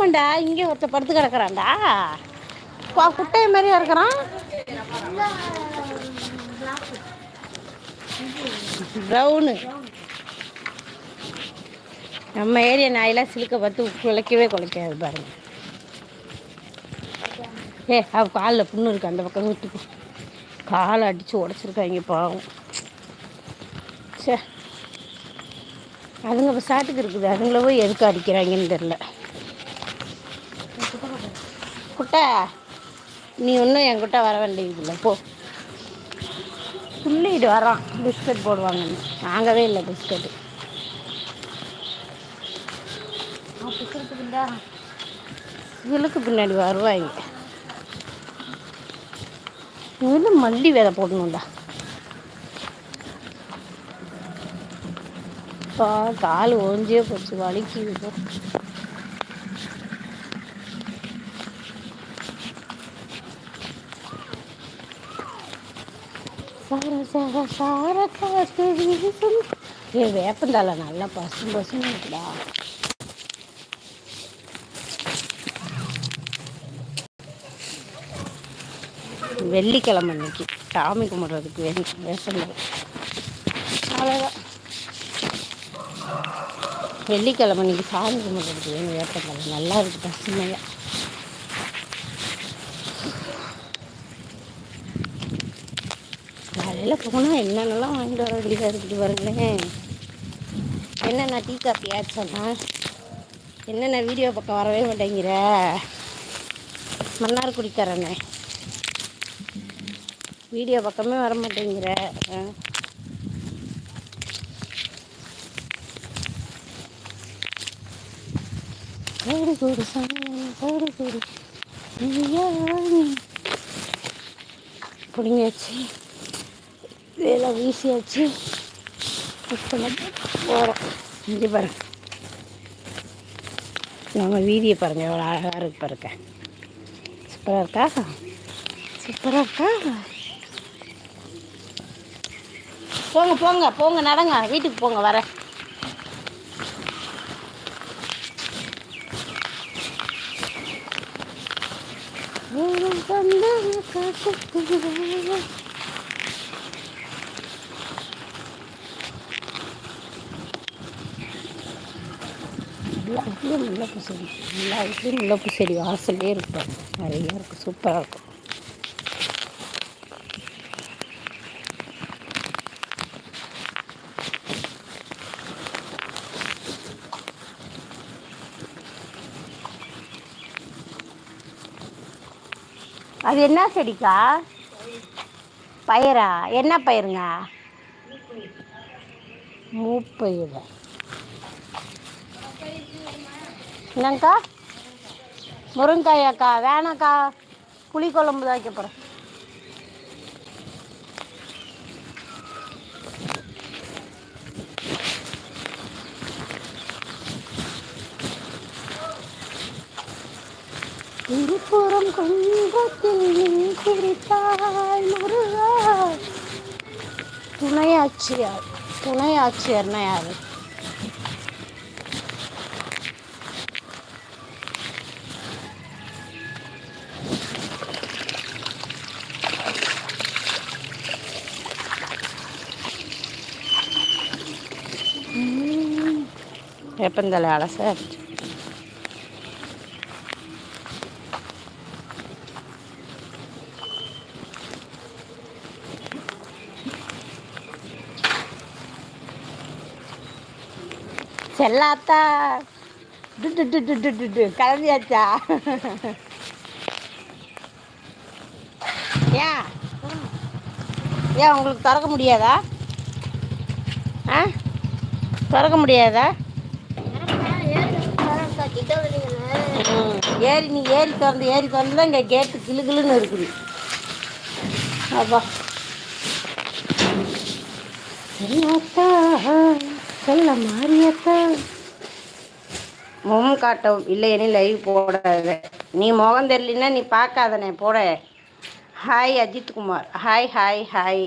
ஏன்டா இங்கே ஒருத்த படுத்து கிடக்குறான்டா. குட்டைய மாதிரியா இருக்கிறான். ப்ரௌனு. நம்ம ஏரியா நாயெல்லாம் சிலுக்க பார்த்து குலைக்கவே குலைக்காது பாருங்க. அவ காலில் புண்ணு இருக்கு, அந்த பக்கம் விட்டுக்கு. காலை அடித்து உடச்சிருக்காங்க பாவம். சே, அதுங்க இப்போ சாட்டுக்கு இருக்குது. அதுங்கள போய் எதுக்கு அடிக்கிறாங்கன்னு தெரில. குட்டை, நீ ஒன்றும் என்கிட்ட வர வேண்டியதில்லை போ. சொல்லிட்டு வரான் பிஸ்கட் போடுவாங்கன்னு. வாங்கவே இல்லை பிஸ்கட்டு. இவளுக்கு பின்னாடி வருவாங்க. இவளு மல்லி விதை போடணும்டா. கால் ஓஞ்சியே போச்சு, வலிக்குது. வேப்பந்தால நல்லா பசும் பசுன்னு இருக்குடா. வெள்ளிக்கிழமை அன்னைக்கு சாமி கும்பிட்றதுக்கு வேணும் வேப்பந்தால். அவ்வளோதான். வெள்ளிக்கிழமை அன்னைக்கு சாமி கும்பிட்றதுக்கு வேணும் வேப்பந்தால். நல்லா இருக்குது பசுமையாக. காலையில் போனால் என்னென்னலாம் வாங்கிட்டு வர வேண்டியதாக இருக்குது பாருங்களேன். என்னென்ன டீ காப்பி ஆச்சுன்னா என்னென்ன வீடியோ பக்கம் வரவே மாட்டேங்கிற மன்னார் குடிக்காரண்ணே. வீடியோ பக்கமே வர மாட்டேங்கிற. சைடு கூடு சைடு கூடு பிடிங்காச்சு, வேலை வீசியாச்சு. இப்போ போகிறோம். இங்கே பாருங்க, நம்ம வீதியை பாருங்க எவ்வளோ அழகாக இருக்கு பாருங்க. சூப்பராக இருக்கா, சூப்பராக இருக்கா. போங்க போங்க போங்க, நடங்க வீட்டுக்கு போங்க. வர எல்லாத்துலேயும் முல்லைப்பூ செடி, எல்லா வீட்லேயும் முல்லைப்பூ செடி வாசல்லே இருக்கும். நிறையா இருக்குது, சூப்பராக இருக்கும். அது என்ன செடிக்கா? பயிரா? என்ன பயிருங்க? மூப்பயிர். என்னங்கக்கா? முருங்காயாக்கா? வேணாக்கா, புளி குழம்பு தான் வைக்க போகிறேன். திருப்புறம் குன்றத்தில் குறித்தாய் முருகா. துணையாட்சியார். துணையாட்சியர்னா யாரு? வேப்பந்தலை அலச செல்லாத்தா கிளம்பியாச்சா? ஏன் ஏன் உங்களுக்கு திறக்க முடியாதா? திறக்க முடியாதா? ஏறி நீ ஏறி திறந்து தான் இங்கே கேட்டு கிளுகிளுன்னு இருக்குது. அப்பா செல்லாத்தா செல்ல மாறியத்தா. முகம் காட்டும், இல்லையே லைவ் போடாத. நீ முகம் தெரியலன்னா நீ பார்க்காதனே போட. Hi Ajith Kumar. Hi hi hi.